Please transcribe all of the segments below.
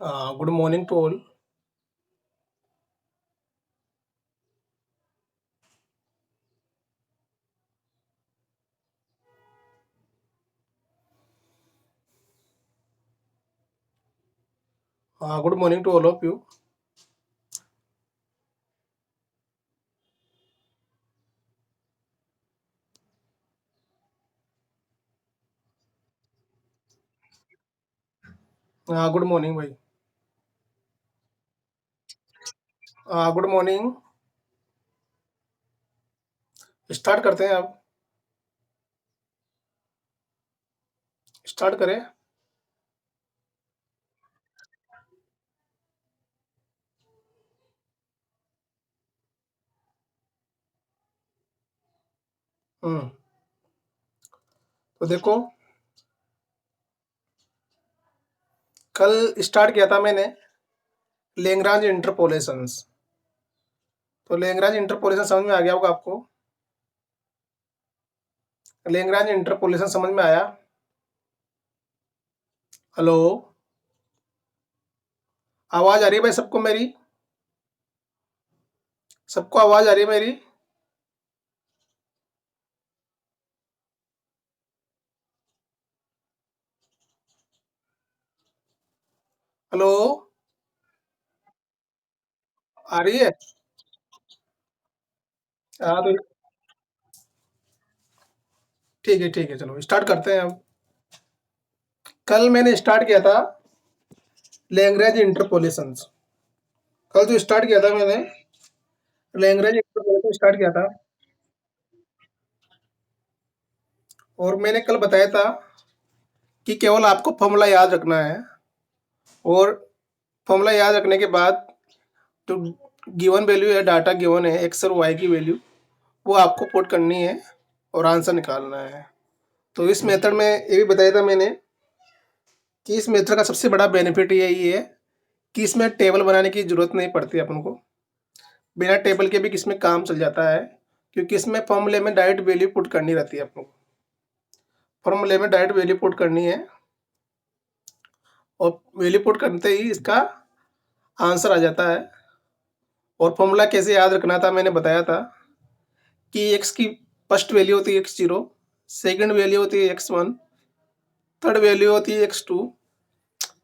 Good morning to all. Good morning to all of you. Good morning भाई. Good morning. Start करते हैं अब. Start करें. हम्म. तो देखो, कल स्टार्ट किया था मैंने लेंग्रांज इंटरपोलेशंस. तो लेंग्रांज इंटरपोलेशन समझ में आ गया होगा आपको. लेंग्रांज इंटरपोलेशन समझ में आया. हेलो. आवाज आ रही है भाई सबको मेरी. सबको आवाज आ रही है मेरी. हेलो. आ रही है. हाँ तो ठीक है चलो स्टार्ट करते हैं अब. कल मैंने स्टार्ट किया था लैग्रेंज इंटरपोलेशंस. कल जो स्टार्ट किया था मैंने लैग्रेंज इंटरपोलेशन स्टार्ट किया था. और मैंने कल बताया था कि केवल आपको फॉर्मूला याद रखना है. और फॉर्मूला याद रखने के बाद जो गिवन वैल्यू है, डाटा गिवन है एक्स और वाई की वैल्यू, वो आपको पुट करनी है और आंसर निकालना है. तो इस मेथड में ये भी बताया था मैंने कि इस मेथड का सबसे बड़ा बेनिफिट यही है कि इसमें टेबल बनाने की ज़रूरत नहीं पड़ती अपन को. बिना टेबल के भी इसमें काम चल जाता है, क्योंकि इसमें फॉर्मूले में डायरेक्ट वैल्यू पुट करनी रहती है अपन को. फॉर्मूले में डायरेक्ट वैल्यू पुट करनी है और वैल्यू पुट करते ही इसका आंसर आ जाता है. और फॉर्मूला कैसे याद रखना था मैंने बताया था कि एक्स की फर्स्ट वैल्यू होती है x0, सेकंड वैल्यू होती है x1, थर्ड वैल्यू होती है x2.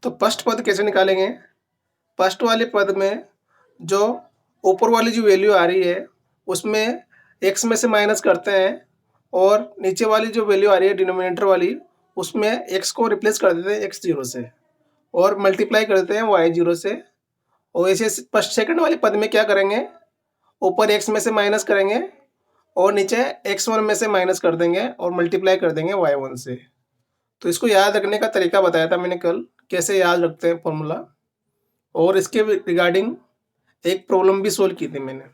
तो फर्स्ट पद कैसे निकालेंगे. फर्स्ट वाले पद में जो ऊपर वाली जो वैल्यू आ रही है उसमें x में से माइनस करते हैं, और नीचे वाली जो वैल्यू आ रही है डिनोमिनेटर वाली, उसमें x को रिप्लेस कर देते हैं x0 से, और मल्टीप्लाई कर देते हैं y0 से. और ऐसे फर्स्ट सेकंड वाले पद में क्या करेंगे, ऊपर x में से माइनस करेंगे और नीचे x1 में से माइनस कर देंगे और मल्टीप्लाई कर देंगे y1 से. तो इसको याद रखने का तरीका बताया था मैंने कल, कैसे याद रखते हैं फॉर्मूला. और इसके रिगार्डिंग एक प्रॉब्लम भी सोल्व की थी मैंने.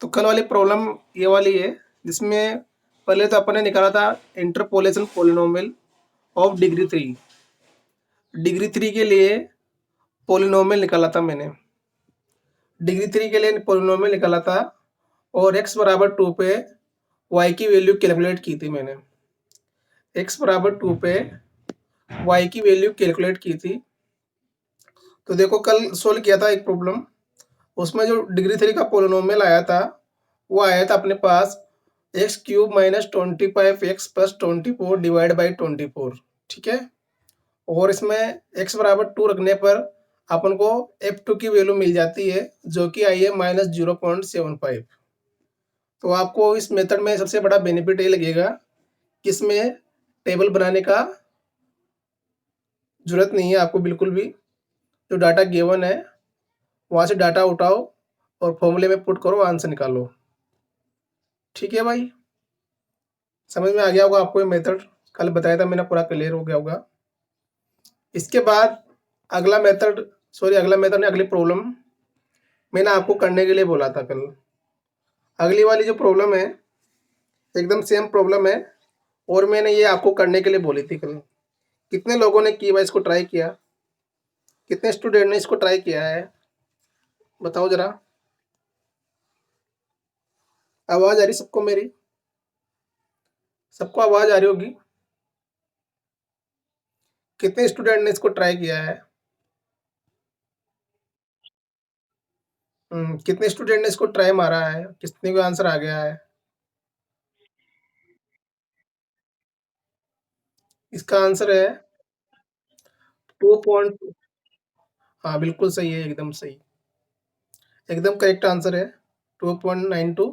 तो कल वाली प्रॉब्लम ये वाली है, जिसमें पहले तो अपन ने निकाला था interpolation polynomial of degree 3. Degree 3 के लिए पोलिनोमियल निकाला था मैंने. डिग्री 3 के लिए पोलिनोमियल निकाला था और x बराबर 2 पे y की वैल्यू कैलकुलेट की थी मैंने. x बराबर 2 पे y की वैल्यू कैलकुलेट की थी. तो देखो, कल सोल्व किया था एक प्रॉब्लम. उसमें जो डिग्री 3 का पोलिनोमियल आया था, वो आया था अपने पास x cube minus 25x plus 24 divide by 24. ठीक है. और इसमें x बराबर 2 रखने पर अपन को f2 की वैल्यू मिल जाती है, जो कि आई है -0.75. तो आपको इस मेथड में सबसे बड़ा बेनिफिट ये लगेगा कि इसमें टेबल बनाने का जरूरत नहीं है आपको बिल्कुल भी. जो डाटा गिवन है वहाँ से डाटा उठाओ और फॉर्मूले में पुट करो, आंसर निकालो. ठीक है भाई. समझ में आ गया होगा आपको ये मेथड. कल बताया था मैंने, पूरा क्लियर हो गया होगा. इसके बाद अगला मेथड ने अगली प्रॉब्लम मैंने आपको करने के लिए बोला था कल. अगली वाली जो प्रॉब्लम है एकदम सेम प्रॉब्लम है, और मैंने ये आपको करने के लिए बोली थी कल. कितने लोगों ने की भाई इसको ट्राई किया. कितने स्टूडेंट ने इसको ट्राई किया है, बताओ जरा. आवाज आ रही सबको मेरी. सबको आवाज आ रही होगी. कितने स्टूडेंट ने इसको ट्राई किया है. कितने स्टूडेंट ने इसको ट्राई मारा है? कितने को आंसर आ गया है? इसका आंसर है 2 पॉइंट। हाँ, बिल्कुल सही है, एकदम सही। एकदम करेक्ट आंसर है 2.92,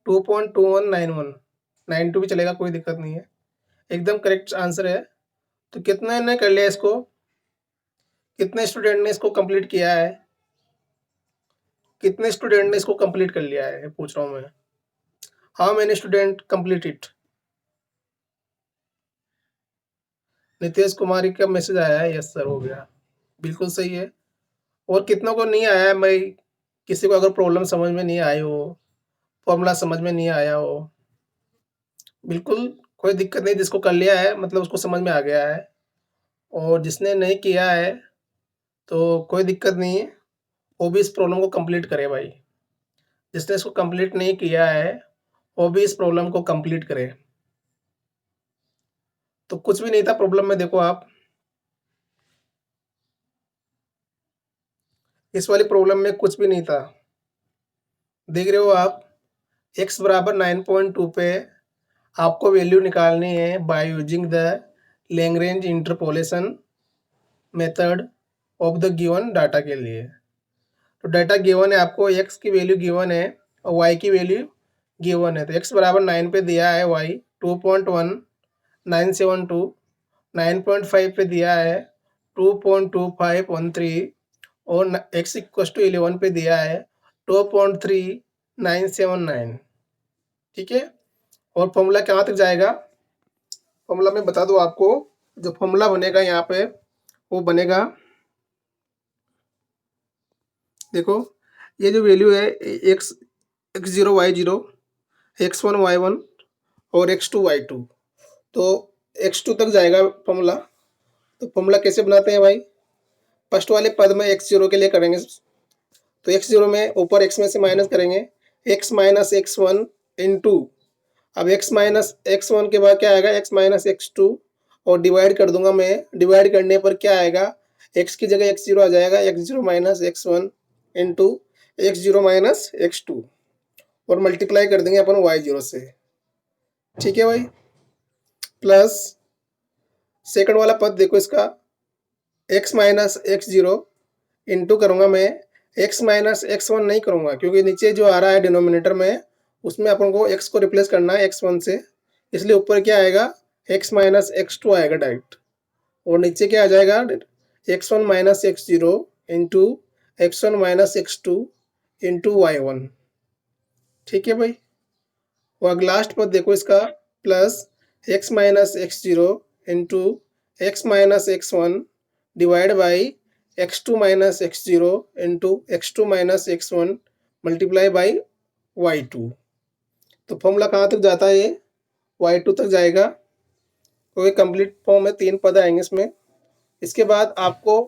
2.2191। 92 भी चलेगा, कोई दिक्कत नहीं है। एकदम करेक्ट आंसर है। तो कितने ने कर लिया इसको? कितने स्टूडेंट ने इसको कंप्लीट किया है? कितने स्टूडेंट ने इसको कंप्लीट कर लिया है, पूछ रहा हूँ मैं। How many student complete it? Nitesh Kumari का मैसेज आया है, यस सर, हो गया। बिल्कुल सही है। और कितनों को नहीं आया है? मैं किसी को अगर प्रॉब्लम समझ में नहीं आई हो, फॉर्मूला समझ में नहीं आया हो, बिल्कुल कोई दिक्कत नहीं। जिसको कर लिया है मतलब उसको समझ में आ गया है, और जिसने नहीं किया है तो कोई दिक्कत नहीं है, वो भी इस प्रॉब्लम को कंप्लीट करे भाई। जिसने इसको कंप्लीट नहीं किया है वो भी इस प्रॉब्लम को कंप्लीट करे। तो कुछ भी नहीं था प्रॉब्लम में, देखो आप इस वाली प्रॉब्लम में कुछ भी नहीं था। देख रहे हो आप, x बराबर 9.2 पे आपको वैल्यू निकालनी है bye using the Lagrange interpolation method of the given data के लिए। तो डाटा गिवन है, आपको x की वैल्यू गिवन है और y की वैल्यू गिवन है। तो x बराबर 9 पे दिया है y 2.1972, 9.5 पे दिया है 2.2513, और x इक्वस टू 11 पे दिया है 2.3979। ठीक है। और फॉर्मूला कहाँ तक जाएगा? फॉर्मूला मैं बता दूं आपको। जो फॉर्मूला बनेगा यहाँ पे वो बनेगा, देखो ये जो वैल्यू है x x zero y zero, x one y one और एक्स टू वाई टू, तो एक्स टू तक जाएगा फॉर्मूला। तो फॉर्मूला कैसे बनाते हैं भाई? फर्स्ट वाले पद में एक्स जीरो के लिए करेंगे, तो एक्स जीरो में ऊपर एक्स में से माइनस करेंगे, x minus x one into, अब x माइनस एक्स वन के बाद क्या आएगा, x माइनस एक्स टू, और डिवाइड कर दूंगा मैं। डिवाइड करने पर क्या आएगा, x की जगह एक्स जीरो आ जाएगा, x zero minus x one into x zero minus x two, और मल्टीप्लाई कर देंगे अपन वाई जीरो से। ठीक है भाई। प्लस सेकंड वाला पद देखो इसका, x minus x zero into करूंगा मैं, x माइनस एक्स वन नहीं करूंगा क्योंकि नीचे जो आ रहा है डिनोमिनेटर में उसमें अपन को x को रिप्लेस करना है एक्स वन से, इसलिए ऊपर क्या आएगा, x माइनस एक्स टू आएगा डायरेक्ट, और नीचे क्या आ जाएगा, x one minus x zero into x one minus x two into y one. ठीक है भाई। और लास्ट पद देखो इसका, plus x minus x zero into x minus x one divide by x two minus x zero into x two minus x one multiply by y two. तो formula कहाँ तक जाता है, ये वाई टू तक जाएगा, क्योंकि कंप्लीट फॉर्म में 3 पद आएंगे इसमें। इसके बाद आपको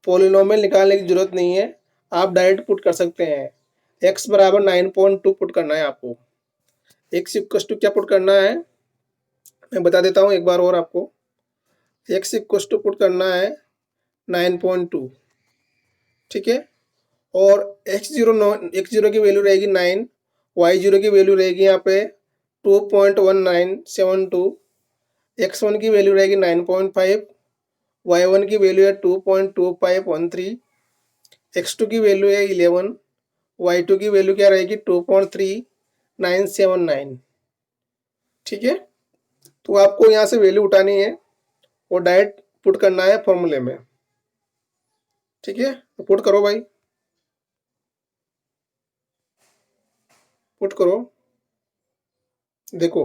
पॉलिनोमियल निकालने की जरूरत नहीं है, आप डायरेक्ट पुट कर सकते हैं। x बराबर 9.2 पुट करना है आपको। x इक्वस टू क्या पुट करना है, मैं बता देता हूँ एक बार और आपको। x इक्वस टू पुट करना है 9.2। ठीक है। और x0 की वैल्यू रहेगी 9, y0 की वैल्यू रहेगी यहाँ पे 2.1972, x1 की वैल्यू रहेगी 9.5, y1 की वैल्यू है 2.2513, x2 की वैल्यू है 11, y2 की वैल्यू क्या रहेगी 2.3979। ठीक है। तो आपको यहाँ से वैल्यू उठानी है और डायरेक्ट पुट करना है फॉर्मूले में। ठीक है, तो पुट करो भाई, पुट करो। देखो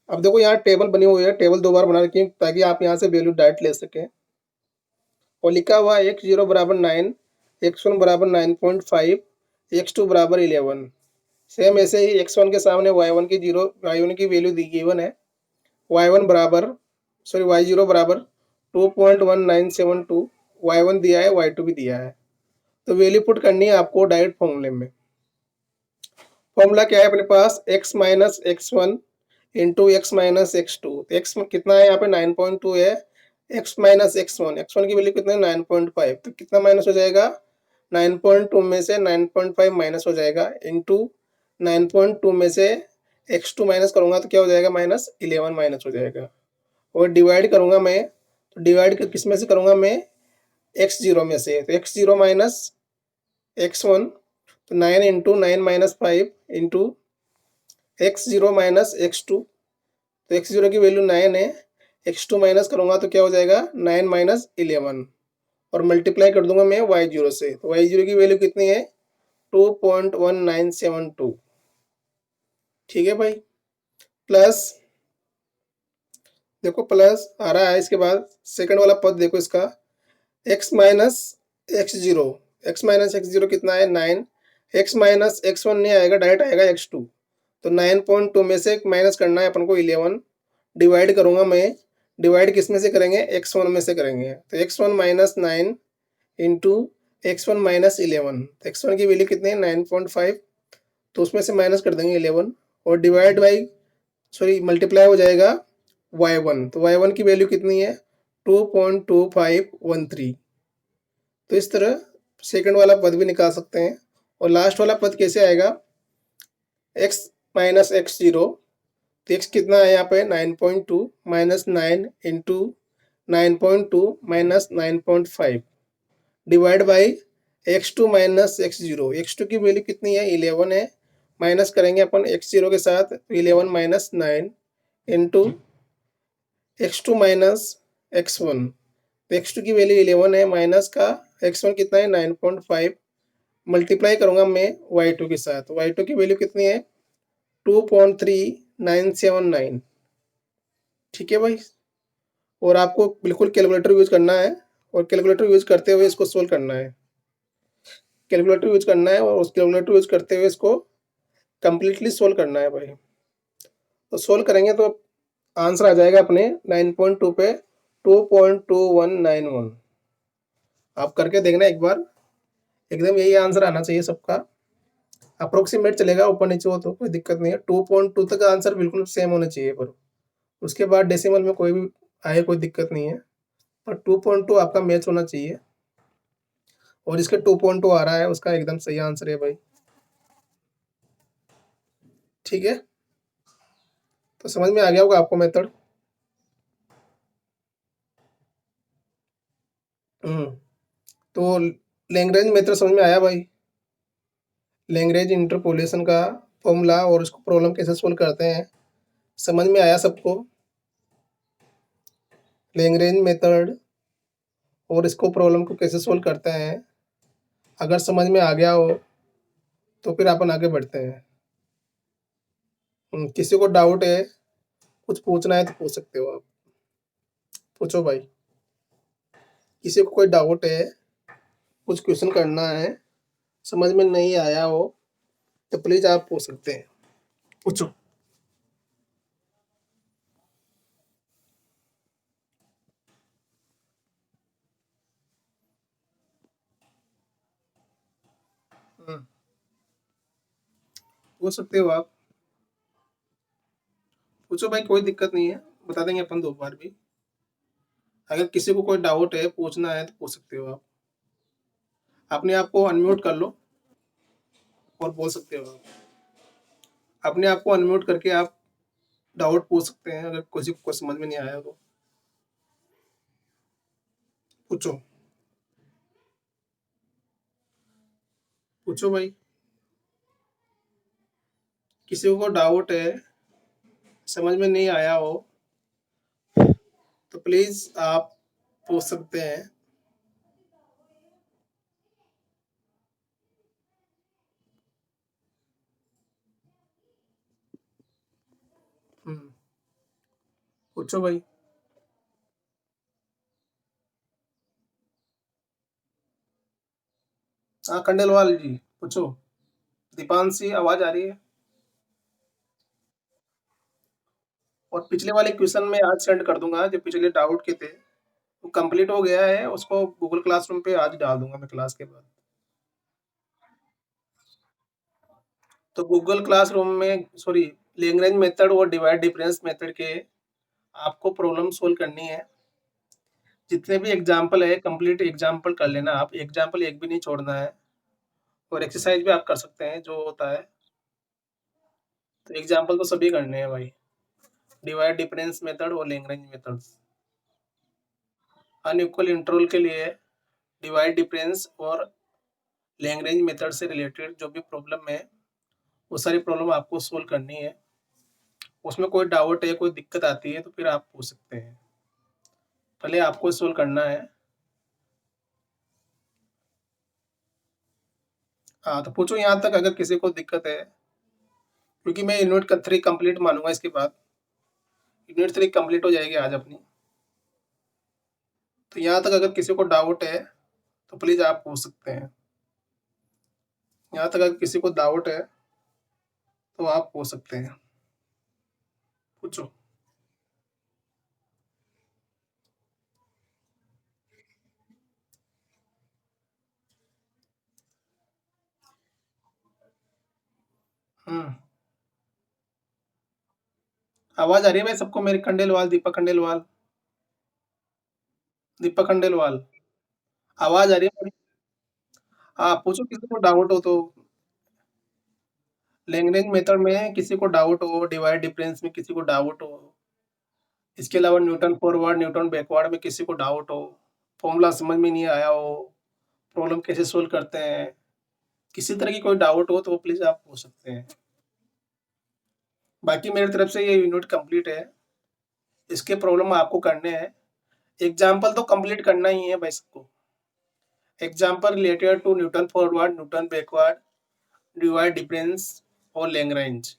अब देखो यहाँ टेबल बनी हुई है, टेबल 2 बार बना रखी है ताकि आप यहाँ से वैल्यू डायरेक्ट ले सकें। और लिखा हुआ है एक्स जीरो बराबर 9, एक्स वन बराबर 9.5, एक्स टू बराबर 11। सेम ऐसे ही एक्स वन के सामने वाई वन की वैल्यू दी गिवन है, वाई जीरो बराबर 2.1972, वाई वन दिया है, वाई टू भी दिया है। तो वैल्यू पुट करनी है आपको डायरेक्ट फॉर्मूले में। फॉर्मूला क्या है अपने पास, x minus x one into x minus x two. X कितना है यहाँ पे 9.2 है, x माइनस x1 की वैल्यू कितना है 9.5, तो कितना माइनस हो जाएगा 9.2 में से 9.5 माइनस हो जाएगा इंटू 9.2 में से x2 माइनस करूंगा तो क्या हो जाएगा -11 माइनस हो जाएगा। और डिवाइड करूंगा मैं, तो डिवाइड किस में से करूंगा मैं x0 में से, तो x0 माइनस x1, तो 9 into 9 minus 5 into x0 minus x2, तो x0 की वैल्यू 9 है, x2 माइनस करूंगा तो क्या हो जाएगा 9 माइनस 11 और मल्टीप्लाई कर दूंगा मैं y0 से, तो y0 की वैल्यू कितनी है 2.1972। ठीक है भाई, प्लस देखो प्लस आ रहा है, इसके बाद सेकंड वाला पद देखो इसका x minus x0, x minus x0 कितना है 9, x माइनस x1 नहीं आएगा, डायरेक्ट आएगा x2, तो 9.2 में से माइनस करना है अपन को 11, डिवाइड करूंगा मैं, डिवाइड किस में से करेंगे x1 में से करेंगे, तो x1 minus 9 into x1 minus 11, x1 की वैल्यू कितनी है 9.5, तो उसमें से माइनस कर देंगे 11 और डिवाइड बाई सॉरी मल्टीप्लाई हो जाएगा y1, तो y1 की वैल्यू कितनी है 2.2513। तो इस तरह सेकंड वाला पद भी निकाल सकते हैं। और लास्ट वाला पद कैसे आएगा x माइनस x0, तो x कितना है यहाँ पे 9.2 minus 9 into 9.2 minus 9.5 divide by x2 minus x0, x2 की वैल्यू कितनी है 11 है, माइनस करेंगे अपन x0 के साथ 11 minus 9 into x2 minus x1, तो x2 की वैल्यू 11 है, माइनस का x1 कितना है 9.5, मल्टीप्लाई करूंगा मैं y2 के साथ, y2 की वैल्यू कितनी है 2.3979। ठीक है भाई, और आपको बिल्कुल कैलकुलेटर यूज करना है और कैलकुलेटर यूज करते हुए इसको सोल्व करना है, कैलकुलेटर यूज करना है और उस कैलकुलेटर यूज करते हुए इसको कंप्लीटली सोल्व करना है भाई। तो सोल्व करेंगे तो आंसर आ जाएगा अपने 9.2 पे 2.2191। आप करके देखना एक बार, एकदम यही आंसर आना चाहिए सबका, अप्रोक्सीमेट चलेगा, ऊपर नीचे हो तो कोई दिक्कत नहीं है, 2.2 तक आंसर बिल्कुल सेम होना चाहिए, पर उसके बाद डेसिमल में कोई भी आए कोई दिक्कत नहीं है, पर 2.2 आपका मैच होना चाहिए। और इसके 2.2 आ रहा है, उसका एकदम सही आंसर है भाई। ठीक है, तो समझ में आ गया होगा आपको मेथड। तो लैग्रेंज मेथड समझ में आया भाई, लैग्रेंज इंटरपोलेशन का फॉर्मूला और उसको प्रॉब्लम कैसे सोल्व करते हैं, समझ में आया सबको लैग्रेंज मेथड और इसको प्रॉब्लम को कैसे सोल्व करते हैं? अगर समझ में आ गया हो तो फिर अपन आगे बढ़ते हैं। किसी को डाउट है, कुछ पूछना है तो पूछ सकते हो आप, पूछो भाई। किसी को कोई डाउट है, कुछ क्वेश्चन करना है, समझ में नहीं आया हो तो प्लीज आप पूछ सकते हैं, पूछो। पूछ सकते हो आप, पूछो भाई, कोई दिक्कत नहीं है, बता देंगे अपन दो बार भी। अगर किसी को कोई डाउट है, पूछना है तो पूछ सकते हो आप, अपने आप को अनम्यूट कर लो और बोल सकते हो आप, अपने आप को अनम्यूट करके आप डाउट पूछ सकते हैं, अगर किसी को समझ में नहीं आया तो पूछो, पूछो भाई। किसी को डाउट है, समझ में नहीं आया हो तो प्लीज आप पूछ सकते हैं। पूछो भाई। हाँ खंडेलवाल जी, पूछो। दीपांशी आवाज आ रही है? और पिछले वाले क्वेश्चन में आज सेंड कर दूंगा, जो पिछले डाउट के थे वो कंप्लीट हो गया है, उसको गूगल क्लासरूम पे आज डाल दूंगा मैं क्लास के बाद। तो गूगल क्लासरूम में सॉरी लैग्रेंज मेथड और डिवाइड डिफरेंस मेथड के आपको प्रॉब्लम सोल्व करनी है, जितने भी एग्जाम्पल है कंप्लीट एग्जाम्पल कर लेना आप, एग्जाम्पल एक भी नहीं छोड़ना है। और एक्सरसाइज भी आप कर सकते हैं जो होता है। तो एग्जाम्पल तो सभी करने हैं भाई। डिवाइड डिफरेंस मेथड और लैग्रेंज मेथड्स। अनइक्वल इंटरवल के लिए डिवाइड डिफरेंस और लैग्रेंज मेथड से रिलेटेड जो भी प्रॉब्लम है वो सारी प्रॉब्लम आपको सोल्व करनी है। उसमें कोई डाउट है, कोई दिक्कत आती है तो फिर आप पूछ सकते हैं। पहले आपको सोल्व करना है। हाँ, तो पूछो यहाँ तक अगर किसी को दिक्कत है, क्योंकि मैं यूनिट 3 कंप्लीट मानूंगा इसके बाद। यूनिट 3 कंप्लीट हो जाएगी आज अपनी। तो यहाँ तक अगर किसी को डाउट है तो प्लीज आप पूछ सकते हैं। यहाँ तक अगर किसी को डाउट है तो आप पूछ सकते हैं। पूछो। हम्म। आवाज आ रही है भाई सबको मेरी? खंडेलवाल, दीपक खंडेलवाल, दीपक खंडेलवाल, आवाज आ रही है मेरी? हाँ, पूछो किसी को डाउट हो तो। लैंग्वेज मेथड में किसी को डाउट हो, डिवाइड डिफरेंस में किसी को डाउट हो, इसके अलावा न्यूटन फॉरवर्ड न्यूटन बैकवर्ड में किसी को डाउट हो, फॉर्मूला समझ में नहीं आया हो, प्रॉब्लम कैसे सोल्व करते हैं, किसी तरह की कोई डाउट हो तो प्लीज आप पूछ सकते हैं। बाकी मेरी तरफ से ये यूनिट कंप्लीट है। इसके प्रॉब्लम आपको करने हैं। एग्जाम्पल तो कंप्लीट करना ही है भाई सबको। Example related to Newton forward Newton backward divide difference और लैग्रेंज,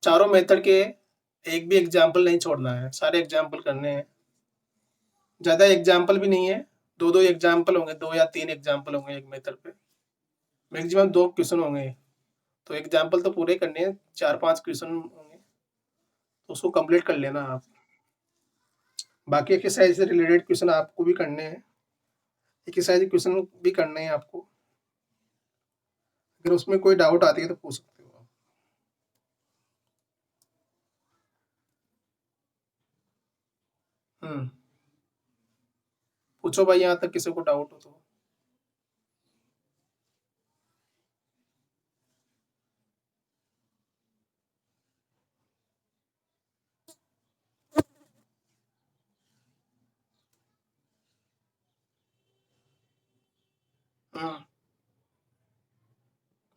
चारों मेथड के एक भी एग्जाम्पल नहीं छोड़ना है, सारे एग्जाम्पल करने हैं। ज़्यादा एग्जाम्पल भी नहीं है, दो दो एग्जाम्पल होंगे, 2 या 3 एग्जाम्पल होंगे एक मेथड पे। मैक्सिमम 2 क्वेश्चन होंगे। तो एग्जाम्पल तो पूरे करने हैं, 4-5 क्वेश्चन होंगे तो उसको कंप्लीट कर लेना आप। बाकी एक्सरसाइज से रिलेटेड क्वेश्चन आपको भी करने हैं। एक्सरसाइज क्वेश्चन भी करने हैं आपको। अगर उसमें कोई डाउट आती है तो पूछ सकते हो आप। हम्म। पूछो भाई यहाँ तक किसी को डाउट हो तो। हम्म।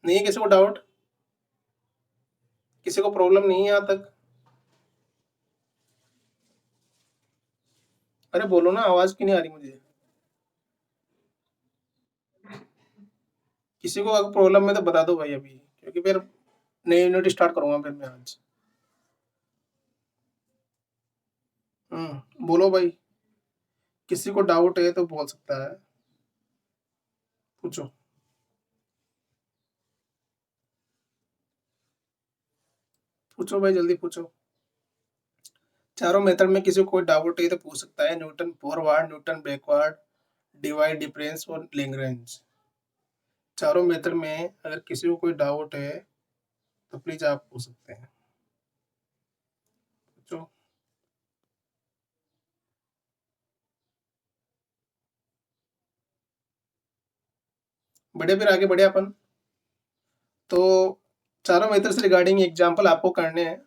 नहीं है किसी को डाउट? किसी को प्रॉब्लम नहीं है यहाँ तक? अरे बोलो ना, आवाज क्यों नहीं आ रही मुझे? किसी को अगर प्रॉब्लम है तो बता दो भाई अभी, क्योंकि फिर नई यूनिट स्टार्ट करूंगा फिर मैं आज। बोलो भाई, किसी को डाउट है तो बोल सकता है। पूछो। पूछो भाई जल्दी पूछो। चारों मेथड में किसी को कोई डाउट है तो पूछ सकता है। Newton forward Newton backward divide difference और लैग्रेंज, चारों मेथड में अगर किसी को कोई डाउट है तो प्लीज आप पूछ सकते हैं। पूछो। बढ़े फिर आगे बढ़े अपन। तो चारों मेथड से रिगार्डिंग एग्जांपल आपको करने हैं।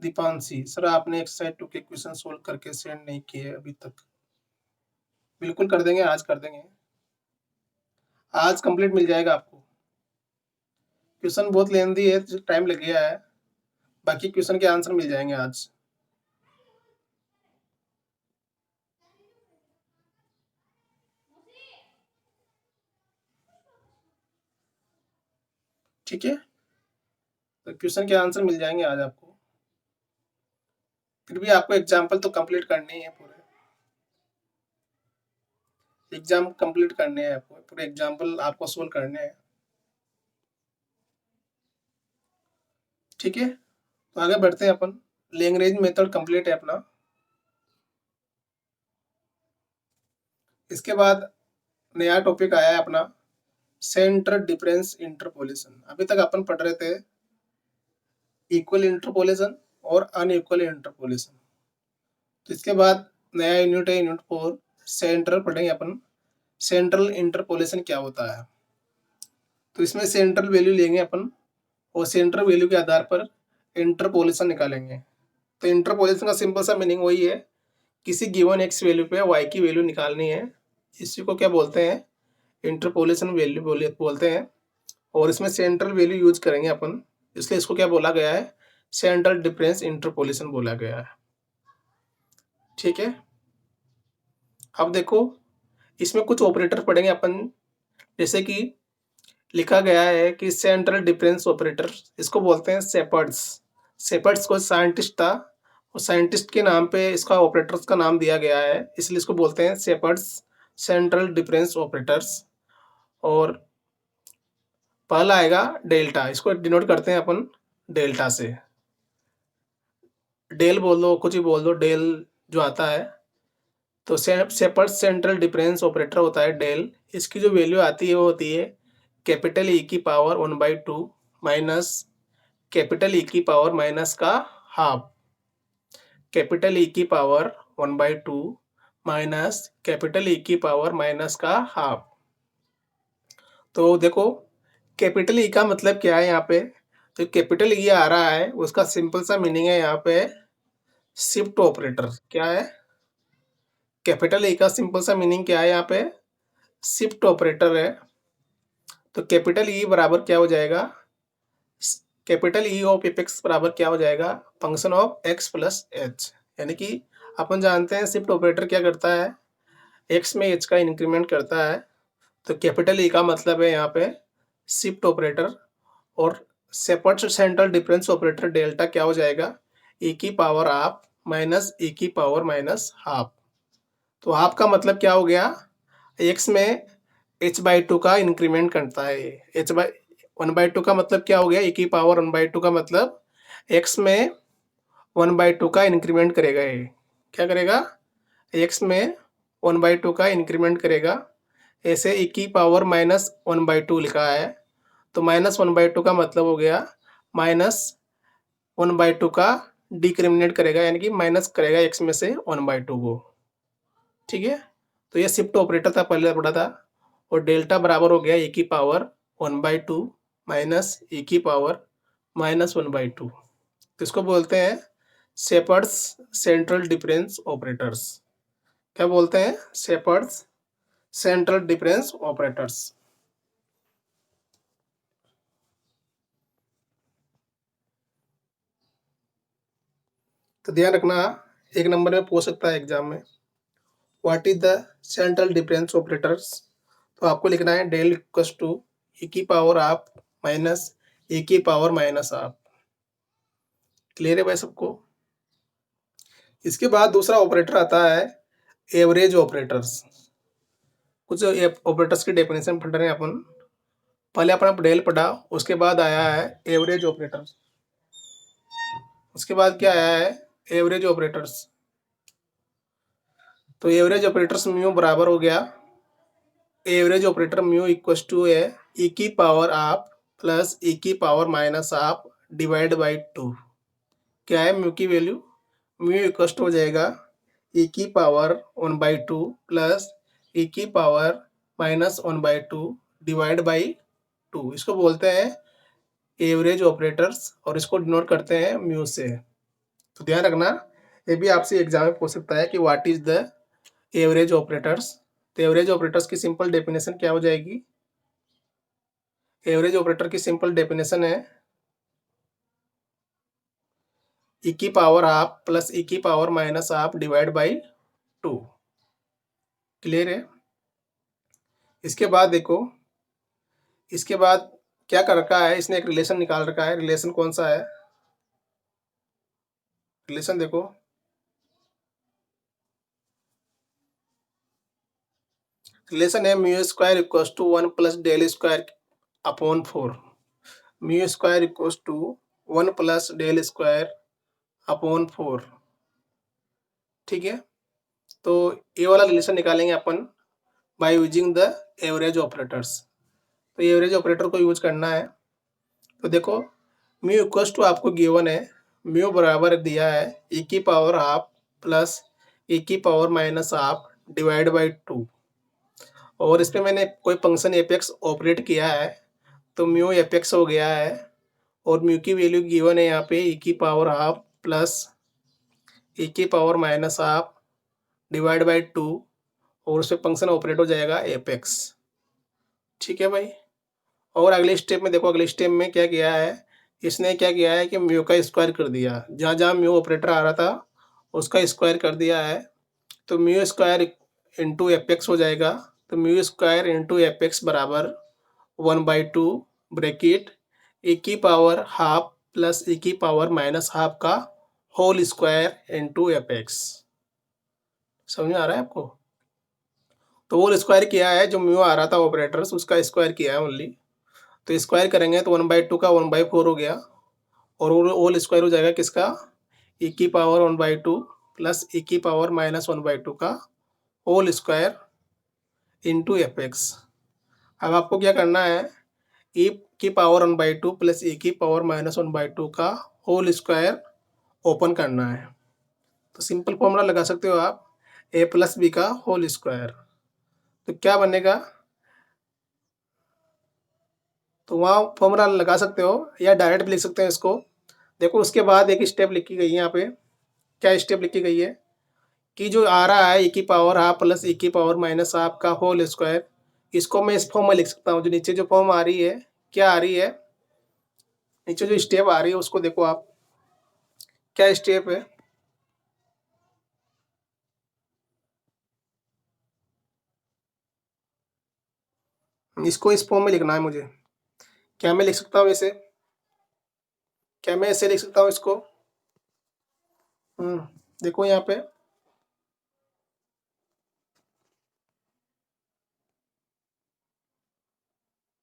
दीपांशी सर, आपने एक्सरसाइज 2 के क्वेश्चन सोल्व करके सेंड नहीं किए अभी तक। बिल्कुल कर देंगे, आज कर देंगे। आज कंप्लीट मिल जाएगा आपको। क्वेश्चन बहुत लेंदी है, टाइम लग गया है। बाकी क्वेश्चन के आंसर मिल जाएंगे आज। ठीक है, तो क्वेश्चन के आंसर मिल जाएंगे आज आपको। फिर भी आपको एग्जाम्पल तो कंप्लीट करने ही है पूरे। एग्जाम कंप्लीट करने हैं आपको, पूरे एग्जाम्पल आपको सोल्व करने हैं। ठीक है, तो आगे बढ़ते हैं अपन। लैग्रेंज मेथड कंप्लीट है अपना। इसके बाद नया टॉपिक आया है अपना, सेंटर डिफरेंस इंटरपोलेशन। अभी तक अपन पढ़ रहे थे इक्वल इंटरपोलेशन और अनइक्वल इंटरपोलेशन। तो इसके बाद नया यूनिट है, यूनिट 4 सेंट्रल पढ़ेंगे अपन। सेंट्रल इंटरपोलेशन क्या होता है? तो इसमें सेंट्रल वैल्यू लेंगे अपन और सेंट्रल वैल्यू के आधार पर इंटरपोलेशन निकालेंगे। तो इंटरपोलेशन का सिंपल सा मीनिंग वही है, किसी गिवन एक्स वैल्यू पे वाई की वैल्यू निकालनी है। इसी को क्या बोलते हैं? इंटरपोलेशन वैल्यू बोलते हैं। और इसमें सेंट्रल वैल्यू यूज करेंगे अपन, इसलिए इसको क्या बोला गया है? सेंट्रल डिफरेंस इंटरपोलेशन बोला गया है। ठीक है, अब देखो इसमें कुछ ऑपरेटर पढ़ेंगे अपन, जैसे कि लिखा गया है कि सेंट्रल डिफरेंस ऑपरेटर, इसको बोलते हैं शेपर्ड्स। शेपर्ड्स को साइंटिस्ट था, और साइंटिस्ट के नाम पे इसका ऑपरेटर्स का नाम दिया गया है, इसलिए इसको बोलते हैं शेपर्ड्स सेंट्रल डिफरेंस ऑपरेटर्स। और पहला आएगा डेल्टा, इसको डिनोट करते हैं अपन डेल्टा से। डेल बोल दो, कुछ भी बोल दो, डेल जो आता है। तो शेपर्ड्स सेंट्रल डिफरेंस ऑपरेटर होता है डेल। इसकी जो वैल्यू आती है वो होती है कैपिटल ई की पावर 1/2 माइनस कैपिटल ई की पावर माइनस का हाफ। कैपिटल ई की पावर 1/2 माइनस कैपिटल ई की पावर माइनस का हाफ। तो देखो कैपिटल ई का मतलब क्या है यहाँ पे? जो कैपिटल ई आ रहा है उसका सिंपल सा मीनिंग है यहाँ पे शिफ्ट ऑपरेटर। क्या है? कैपिटल ई का सिंपल सा मीनिंग क्या है यहाँ पे? शिफ्ट ऑपरेटर है। तो कैपिटल ई बराबर क्या हो जाएगा? Capital E of F x बराबर क्या हो जाएगा? Function of x plus H. यानी कि अपन जानते हैं शिफ्ट ऑपरेटर क्या करता है? एक्स में एच का इंक्रीमेंट करता है। तो कैपिटल ई का मतलब है यहाँ पे शिफ्ट ऑपरेटर। और shepherd central difference operator delta क्या हो जाएगा? ई की पावर हाफ माइनस ई की पावर माइनस हाफ। तो हाफ का मतलब क्या हो गया? एक्स में h/2 का इंक्रीमेंट करता है। h/1/2 का मतलब क्या हो गया? e की पावर 1/2 का मतलब x में 1/2 का इंक्रीमेंट करेगा। ये क्या करेगा? x में 1/2 का इंक्रीमेंट करेगा। ऐसे e की पावर माइनस 1/2 लिखा है, तो माइनस 1/2 का मतलब हो गया माइनस 1/2 का डिक्रिमिनेट करेगा, यानी कि माइनस करेगा x में से 1/2 को। ठीक है, तो ये शिफ्ट ऑपरेटर था, पहले पढ़ा था। और डेल्टा बराबर हो गया e की पावर 1/2 माइनस e की पावर माइनस 1/2। तो इसको बोलते हैं शेपर्ड्स सेंट्रल डिफरेंस ऑपरेटर्स। क्या बोलते हैं? Shepherds central difference operators. तो ध्यान रखना, एक नंबर में पूछ सकता है एग्जाम में, what is the central difference operators. तो आपको लिखना है डेल इक्वल्स टू ई की पावर हाफ माइनस ई की पावर माइनस हाफ। क्लियर है भाई सबको? इसके बाद दूसरा ऑपरेटर आता है एवरेज ऑपरेटर्स। कुछ ऑपरेटर्स की डेफिनेशन पढ़ रहे हैं अपन। पहले अपन डेल पढ़ा, उसके बाद आया है एवरेज ऑपरेटर्स। उसके बाद क्या आया है? Average operators. तो एवरेज ऑपरेटर्स म्यू बराबर हो गया, average operator mu equals to है ई की पावर हाफ प्लस ई की power minus half divide by 2। क्या है म्यू की वैल्यू? म्यू इक्वल्स टू हो जाएगा ई की पावर 1/2 प्लस ई की पावर माइनस 1/2 डिवाइड बाई 2। इसको बोलते हैं एवरेज ऑपरेटर्स और इसको डिनोट करते हैं म्यू से। तो ध्यान रखना, ये भी आपसे एग्जाम में पूछ सकता है कि what is the average operators. तो एवरेज ऑपरेटर्स की सिंपल डेफिनेशन क्या हो जाएगी? एवरेज ऑपरेटर की सिंपल डेफिनेशन है ई की पावर हाफ प्लस ई की power minus half divide by 2। Clear है? इसके बाद देखो, इसके बाद क्या कर रखा है इसने? एक रिलेशन निकाल रखा है। रिलेशन कौन सा है? रिलेशन देखो, रिलेशन है mu square equals to 1 plus del square upon 4। Mu square equals to 1 plus del square upon 4। ठीक है, तो ये वाला रिलेशन निकालेंगे अपन by using the average operators. तो एवरेज ऑपरेटर को यूज करना है। तो देखो म्यू इक्वल्स टू आपको गिवन है, म्यू बराबर दिया है ई की पावर हाफ प्लस e की power minus half divide by 2 और इस पे मैंने कोई फंक्शन एफ(x) ऑपरेट किया है, तो म्यू एफ(x) हो गया है और म्यू की वैल्यू गिवन है यहाँ पे e की पावर हाफ प्लस e की power minus half divide by 2 और उस पे फंक्शन ऑपरेट हो जाएगा एफ(x). ठीक है भाई। और अगले स्टेप में देखो, अगले स्टेप में क्या किया है, इसने क्या किया है कि म्यू का स्क्वायर कर दिया, जहाँ जहाँ म्यू ऑपरेटर आ रहा था उसका स्क्वायर कर दिया है, तो म्यू स्क्वायर इंटू एफ(x) हो जाएगा। तो म्यू स्क्वायर इंटू एफ(x) बराबर 1/2 ब्रैकेट e की पावर हाफ प्लस e की पावर माइनस हाफ का होल स्क्वायर इंटू एफ(x). समझ में आ रहा है आपको? तो होल स्क्वायर किया है, जो म्यू आ रहा था ऑपरेटर्स उसका स्क्वायर किया है ओनली। तो स्क्वायर करेंगे तो 1/2 का 1/4 हो गया और होल स्क्वायर हो जाएगा किसका, e की पावर 1/2 प्लस e की पावर माइनस 1/2 का होल स्क्वायर इंटू एफ(x). अब आपको क्या करना है, e की पावर 1/2 प्लस e की पावर माइनस 1/2 का होल स्क्वायर ओपन करना है। तो सिंपल फॉर्मूला लगा सकते हो आप, a प्लस बी का होल स्क्वायर। तो क्या बनेगा, तो वहाँ फॉर्मूला लगा सकते हो या डायरेक्ट भी लिख सकते हैं इसको। देखो उसके बाद एक स्टेप लिखी गई है यहाँ पे, क्या स्टेप लिखी गई है कि जो आ रहा है e की पावर हाफ प्लस e की पावर माइनस हाफ का होल स्क्वायर, इसको मैं इस फॉर्म में लिख सकता हूँ। जो नीचे जो फॉर्म आ रही है, क्या आ रही है, नीचे जो स्टेप आ रही है उसको देखो आप, क्या स्टेप है, इसको इस फॉर्म में लिखना है मुझे। क्या मैं लिख सकता हूँ इसे, क्या मैं ऐसे लिख सकता हूँ इसको? देखो यहाँ पे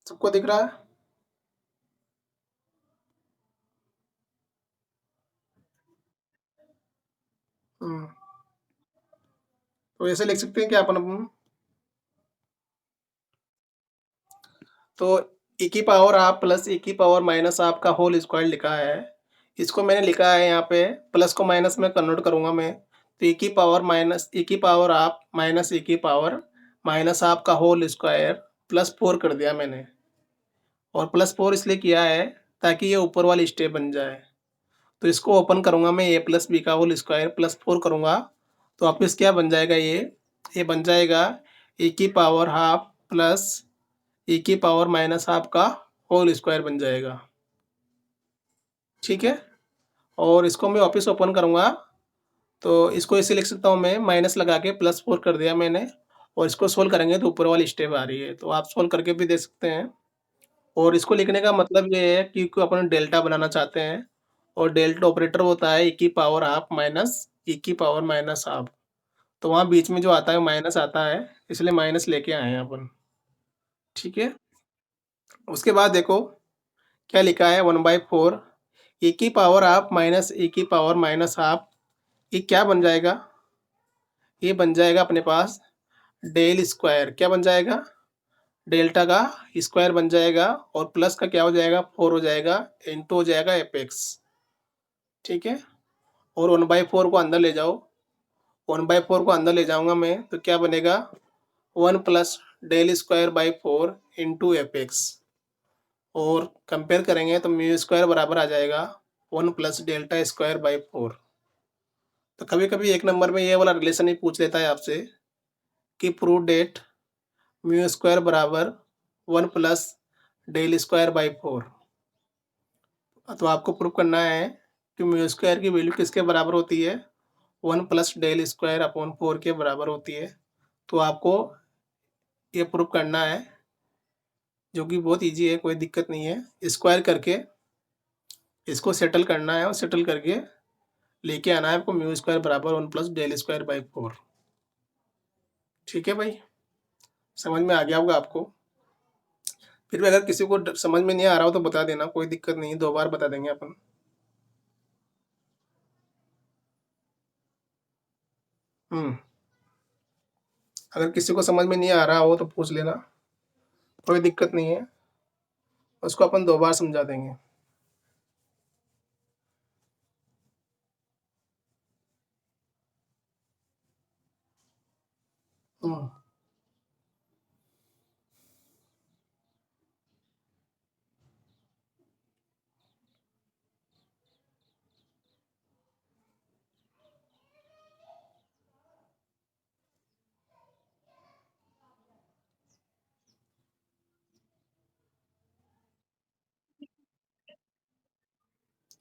सबको दिख रहा है? हम्म, तो ऐसे लिख सकते हैं क्या अपन, तो e की पावर हाफ प्लस e की पावर माइनस हाफ का होल स्क्वायर लिखा है। इसको मैंने लिखा है यहाँ पे, प्लस को माइनस में कन्वर्ट करूँगा मैं, तो e की पावर माइनस e की पावर हाफ माइनस e की पावर माइनस हाफ का होल स्क्वायर प्लस 4 कर दिया मैंने। और प्लस 4 इसलिए किया है ताकि ये ऊपर वाली स्टेप बन जाए। तो इसको ओपन करूँगा मैं, a प्लस बी का होल स्क्वायर प्लस 4 करूँगा, तो वापस क्या बन जाएगा, ये बन जाएगा e की पावर हाफ प्लस e की पावर माइनस हाफ का होल स्क्वायर बन जाएगा। ठीक है, और इसको मैं वापस ओपन करूँगा, तो इसको ऐसे लिख सकता हूँ मैं, माइनस लगा के प्लस 4 कर दिया मैंने, और इसको सोल्व करेंगे तो ऊपर वाली स्टेप आ रही है, तो आप सोल्व करके भी दे सकते हैं। और इसको लिखने का मतलब ये है कि अपन डेल्टा बनाना चाहते हैं, और डेल्टा ऑपरेटर होता है e की पावर हाफ माइनस e की पावर माइनस हाफ, तो वहाँ बीच में जो आता है माइनस आता है, इसलिए माइनस लेके आए हैं अपन। ठीक है, उसके बाद देखो क्या लिखा है, 1/4 e की पावर हाफ माइनस e की पावर माइनस हाफ, ये क्या बन जाएगा, ये बन जाएगा अपने पास डेल स्क्वायर, क्या बन जाएगा, डेल्टा का स्क्वायर बन जाएगा, और प्लस का क्या हो जाएगा, 4 हो जाएगा, इंटू हो जाएगा एफ(x). ठीक है, और 1/4 को अंदर ले जाओ, 1/4 को अंदर ले जाऊंगा मैं, तो क्या बनेगा, 1 plus del square by 4 into एफ(x), और कंपेयर करेंगे तो म्यू स्क्वायर बराबर आ जाएगा 1 प्लस डेल्टा स्क्वायर बाई 4। तो कभी कभी एक नंबर में ये वाला रिलेशन ही पूछ लेता है आपसे कि प्रूव डेट म्यू स्क्वायर बराबर 1 प्लस डेल स्क्वायर बाई 4। तो आपको प्रूव करना है कि म्यू स्क्वायर की वैल्यू किसके बराबर होती है, 1 प्लस डेल स्क्वायर अपॉन 4 के बराबर होती है। तो आपको ये प्रूव करना है, जो कि बहुत इजी है, कोई दिक्कत नहीं है। स्क्वायर करके इसको सेटल करना है, और सेटल करके लेके आना है आपको म्यू स्क्वायर बराबर 1 प्लस डेल स्क्वायर बाई 4। ठीक है भाई, समझ में आ गया होगा आपको। फिर भी अगर किसी को समझ में नहीं आ रहा हो तो बता देना, कोई दिक्कत नहीं है, 2 बार बता देंगे अपन। हम्म, अगर किसी को समझ में नहीं आ रहा हो तो पूछ लेना, कोई दिक्कत नहीं है, उसको अपन 2 बार समझा देंगे। हम्म।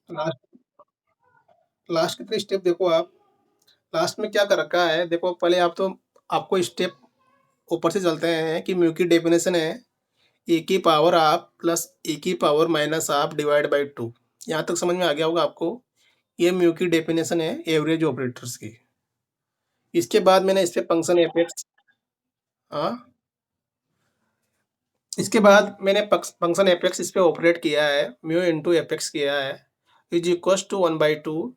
लास्ट लास्ट के स्टेप देखो आप। लास्ट में क्या कर रखा है देखो, पहले आप तो आपको स्टेप ऊपर से चलते हैं कि म्यू की डेफिनेशन है ए की पावर हाफ प्लस ए की power minus half divide by two. यहाँ तक समझ में आ गया होगा आपको। ये म्यू की डेफिनेशन है एवरेज ऑपरेटर्स की। इसके बाद मैंने इस पे फंक्शन एपेक्स, हाँ, इसके बाद मैंने फंक्शन एपेक्स इस पे ऑपरेट किया है, म्यू इंटू एपेक्स किया है, इज इक्वस टू 1/2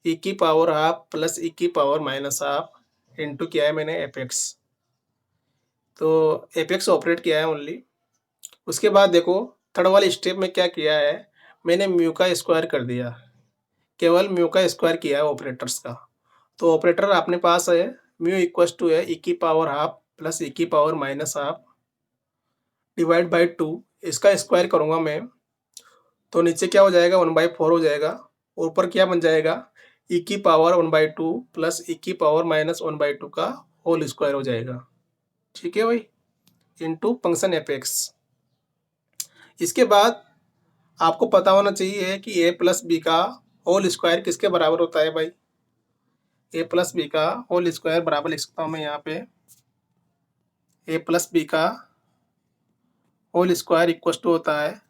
ई की पावर हाफ प्लस ई की पावर माइनस हाफ इंटू किया है मैंने एपेक्स। तो एपेक्स ऑपरेट किया है ओनली। उसके बाद देखो थर्ड वाले स्टेप में क्या किया है, मैंने म्यू का स्क्वायर कर दिया, केवल म्यू का स्क्वायर किया है ऑपरेटर्स का। तो ऑपरेटर अपने पास है म्यू इक्वस टू है ई की पावर हाफ प्लस ई की power minus half divide by two. इसका स्क्वायर करूंगा मैं तो नीचे क्या हो जाएगा, 1/4 हो जाएगा। और ऊपर क्या बन जाएगा, ई की पावर 1/2 प्लस ई की पावर माइनस 1/2 का होल स्क्वायर हो जाएगा। ठीक है भाई, इंटू फंक्शन एफ एक्स। इसके बाद आपको पता होना चाहिए कि ए प्लस बी का होल स्क्वायर किसके बराबर होता है भाई। ए प्लस बी का होल स्क्वायर बराबर लिख सकता हूँ मैं यहाँ पे, ए प्लस बी का होल स्क्वायर इक्वल टू होता है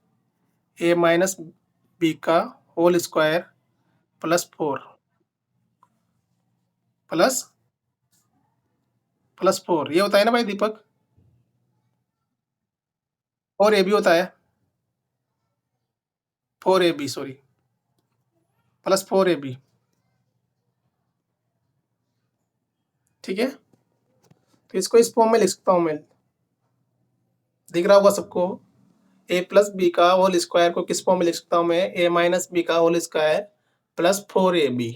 ए माइनस बी का होल स्क्वायर प्लस 4 प्लस +4। ये होता है ना भाई दीपक, और ए बी होता है 4ab, सॉरी, +4ab। ठीक है, तो इसको इस फॉर्म में लिख सकता हूँ मैं, दिख रहा होगा सबको। ए प्लस बी का होल स्क्वायर को किस फॉर्म में लिख सकता हूँ मैं, ए माइनस बी का होल स्क्वायर +4ab।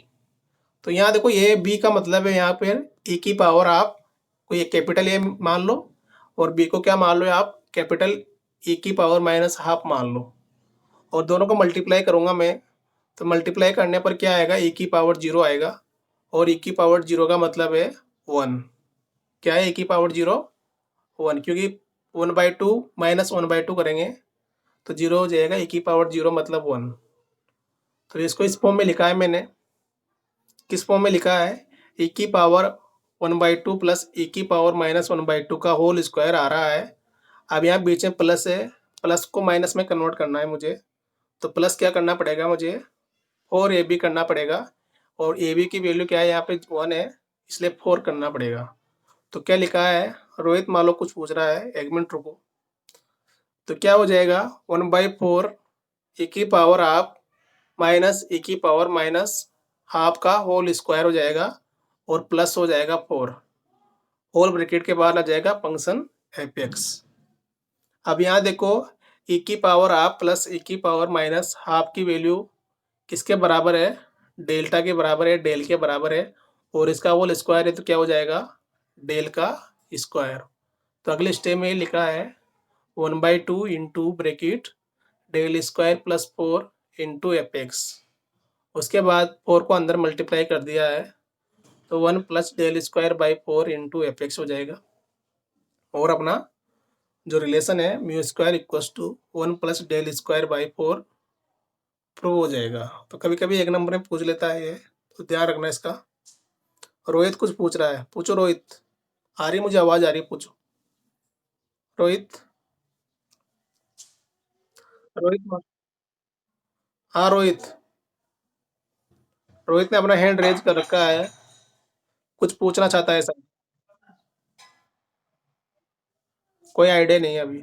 तो यहाँ देखो ए बी का मतलब है यहाँ पर ई की पावर आप कोई एक कैपिटल ए मान लो और बी को क्या मान लो आप, कैपिटल ई की पावर माइनस हाफ मान लो। और दोनों को मल्टीप्लाई करूंगा मैं, तो मल्टीप्लाई करने पर क्या आएगा, ई की पावर 0 आएगा। और ई की पावर 0 का मतलब है 1। क्या है ई की पावर 0, 1, क्योंकि 1/2 माइनस 1/2 करेंगे तो 0 हो जाएगा, ई की पावर 0 मतलब 1। तो इसको इस फॉर्म में लिखा है मैंने, किस फॉर्म में लिखा है, ई की पावर 1/2 प्लस ई की पावर माइनस 1/2 का होल स्क्वायर आ रहा है। अब यहाँ बीच में प्लस है, प्लस को माइनस में कन्वर्ट करना है मुझे। तो प्लस क्या करना पड़ेगा मुझे, 4ab करना पड़ेगा। और ए बी की वैल्यू क्या है यहाँ पे 1 है, इसलिए 4 करना पड़ेगा। तो क्या लिखा है, रोहित मालो कुछ पूछ रहा है, एक मिनट रुको। तो क्या हो जाएगा, 1/4 ई की पावर हाफ माइनस ई की पावर माइनस हाफ का होल स्क्वायर हो जाएगा और प्लस हो जाएगा 4। होल ब्रैकेट के बाहर आ जाएगा फंक्शन एफ एक्स। अब यहाँ देखो ई की पावर हाफ प्लस ई की पावर माइनस हाफ की वैल्यू किसके बराबर है, डेल्टा के बराबर है, डेल के बराबर है। और इसका होल स्क्वायर है तो क्या हो जाएगा, डेल का स्क्वायर। तो अगले स्टेप में लिखा है 1/2 into bracket del square +4 into f x. उसके बाद 4 को अंदर मल्टीप्लाई कर दिया है तो 1 plus del square by 4 into f x हो जाएगा। और अपना जो रिलेशन है mu square equals to 1 plus del square by 4 prove हो जाएगा। तो कभी कभी एक नंबर में पूछ लेता है ये, तो ध्यान रखना इसका। रोहित कुछ पूछ रहा है, पूछो रोहित। आ रही, मुझे आवाज आ रही है, पूछो रोहित। रोहित, हाँ रोहित। रोहित ने अपना हैंड रेज कर रखा है, कुछ पूछना चाहता है सर। कोई आइडिया नहीं है अभी,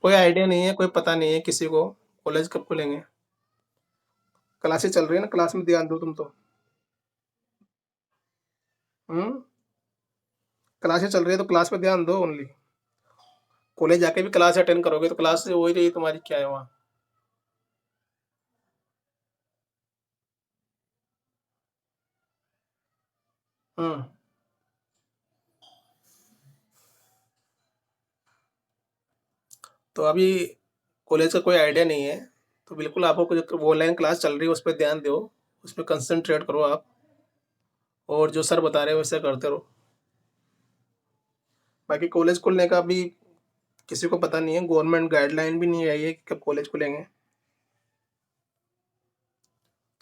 कोई आइडिया नहीं है, कोई पता नहीं है किसी को। कॉलेज कब खुलेंगे, क्लासेस चल रही है ना, क्लास में ध्यान दो तुम तो। हम्म, क्लासेस चल रही है तो क्लास में ध्यान दो ओनली। कॉलेज जाके भी क्लास अटेंड करोगे तो क्लास से हो ही रही तुम्हारी, क्या है वहाँ। हम्म, तो अभी कॉलेज का कोई आइडिया नहीं है, तो बिल्कुल आपको जो ऑनलाइन क्लास चल रही है उस पे ध्यान दो, उस पे कंसंट्रेट करो आप, और जो सर बता रहे हैं वैसे करते रहो। बाकी कॉलेज खुलने का अभी किसी को पता नहीं है, गवर्नमेंट गाइडलाइन भी नहीं आई है कि कब कॉलेज खुलेंगे।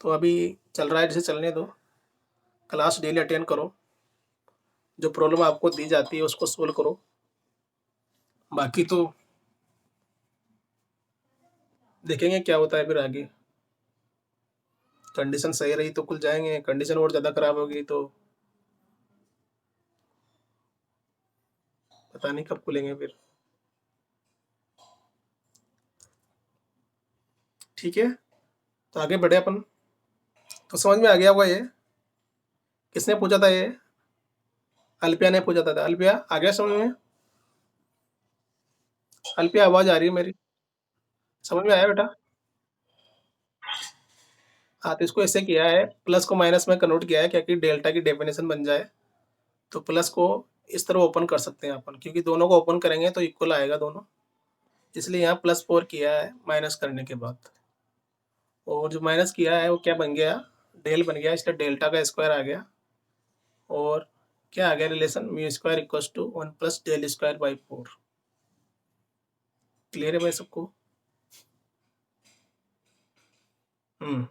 तो अभी चल रहा है जैसे चलने दो, क्लास डेली अटेंड करो, जो प्रॉब्लम आपको दी जाती है उसको सोल्व करो। बाकी तो देखेंगे क्या होता है फिर आगे। कंडीशन सही रही तो खुल जाएंगे, कंडीशन और ज़्यादा खराब होगी तो पता नहीं कब खुलेंगे फिर। ठीक है, तो आगे बढ़े अपन। तो समझ में आ गया होगा ये, किसने पूछा था ये? अल्पिया ने पूछा था। अल्पिया आ गया समझ में? अल्पिया आवाज़ आ रही है मेरी? समझ में आया बेटा? हाँ, तो इसको ऐसे किया है, प्लस को माइनस में कन्वर्ट किया है क्योंकि डेल्टा की डेफिनेशन बन जाए। तो प्लस को इस तरह ओपन कर सकते हैं अपन, क्योंकि दोनों को ओपन करेंगे तो इक्वल आएगा दोनों, इसलिए यहाँ +4 किया है माइनस करने के बाद। और जो माइनस किया है वो क्या बन गया? डेल बन गया, इसलिए डेल्टा का स्क्वायर आ गया। और क्या आ गया relation? Mu square equals to 1 plus del square by 4। Clear है भाई सबको? हम्म।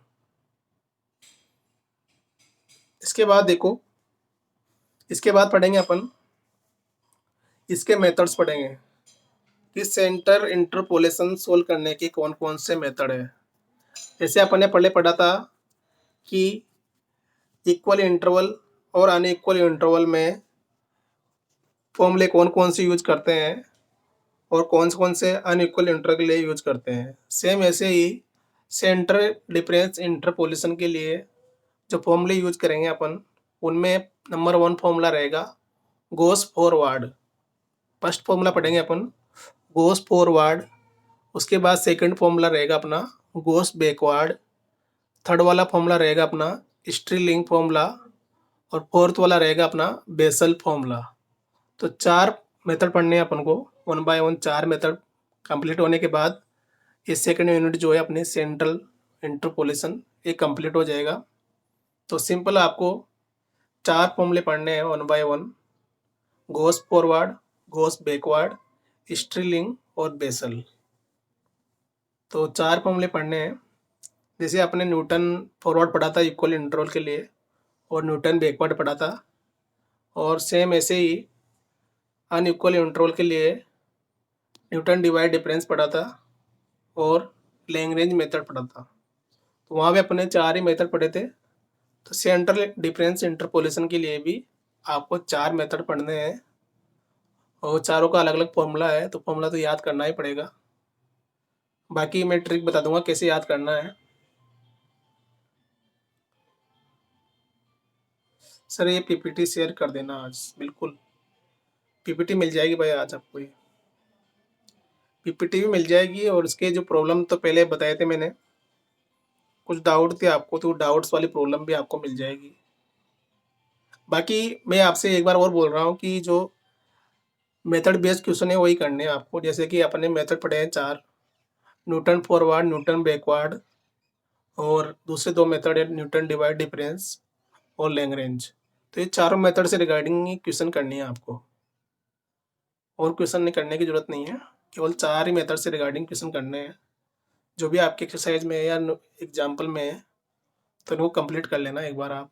इसके बाद देखो, इसके बाद पढ़ेंगे अपन, इसके मेथड्स पढ़ेंगे कि सेंटर इंटरपोलेशन सोल्व करने के कौन कौन से मेथड है। जैसे अपन ने पहले पढ़ा था कि इक्वल इंटरवल और अनइक्वल इंटरवल में फॉर्मूले कौन कौन से यूज करते हैं और कौन से अनइक्वल इंटरवल के लिए यूज करते हैं। सेम ऐसे ही सेंटर डिफरेंस इंटरपोलेशन के लिए जो फॉर्मूले यूज करेंगे अपन, उनमें नंबर 1 फॉर्मूला रहेगा गोस फॉरवर्ड। फर्स्ट फॉर्मूला पढ़ेंगे अपन गोस फॉरवर्ड, उसके बाद सेकंड फॉर्मूला रहेगा अपना गोस बैकवर्ड, थर्ड वाला फॉर्मूला रहेगा अपना स्ट्रीलिंग फॉर्मूला, और फोर्थ वाला रहेगा अपना बेसल फॉर्मूला। तो 4 मेथड पढ़ने हैं अपन को, 1 बाय 1 4 मेथड कंप्लीट होने के बाद ये सेकंड यूनिट जो है अपनी सेंट्रल इंटरपोलेशन, ये कंप्लीट हो जाएगा। तो सिंपल आपको 4 फॉर्मूले पढ़ने हैं 1 बाय 1, गोस फॉरवर्ड, गोस बैकवर्ड, स्ट्रीलिंग और बेसल। तो 4 फॉर्मूले पढ़ने हैं। जैसे आपने न्यूटन फॉरवर्ड पढ़ा था इक्वल इंटरवल के लिए, और न्यूटन बैकवर्ड पढ़ा था, और सेम ऐसे ही अनइक्वल इंटरवल के लिए न्यूटन डिवाइड डिफरेंस पढ़ा था और लैग्रेंज मेथड पढ़ा था। तो वहाँ पे अपने 4 ही मेथड पढ़े थे। तो सेंट्रल डिफरेंस इंटरपोलेशन के लिए भी आपको 4 मेथड पढ़ने हैं, और चारों का अलग अलग फॉर्मूला है, तो फॉर्मूला तो याद करना ही पड़ेगा। बाकी मैं ट्रिक बता दूंगा कैसे याद करना है। सर ये पीपीटी शेयर कर देना आज, बिल्कुल पीपीटी मिल जाएगी भाई आज आपको, ये पीपीटी भी मिल जाएगी। और इसके जो प्रॉब्लम तो पहले बताए थे मैंने, कुछ डाउट थे आपको तो डाउट्स वाली प्रॉब्लम भी आपको मिल जाएगी। बाकी मैं आपसे एक बार और बोल रहा हूँ कि जो मेथड बेस्ड क्वेश्चन है वही करने हैं आपको। जैसे कि अपने मेथड पढ़े हैं 4, न्यूटन फॉरवर्ड, न्यूटन बैकवर्ड, और दूसरे 2 मेथड है न्यूटन डिवाइड डिफरेंस और लैग्रेंज। तो ये चारों मेथड से रिगार्डिंग ही क्वेश्चन करनी है आपको, और क्वेश्चन नहीं करने की जरूरत नहीं है, केवल 4 ही मेथड से रिगार्डिंग क्वेश्चन करने हैं। जो भी आपके एक्सरसाइज में है या एग्जाम्पल में है तो इनको कंप्लीट कर लेना एक बार आप।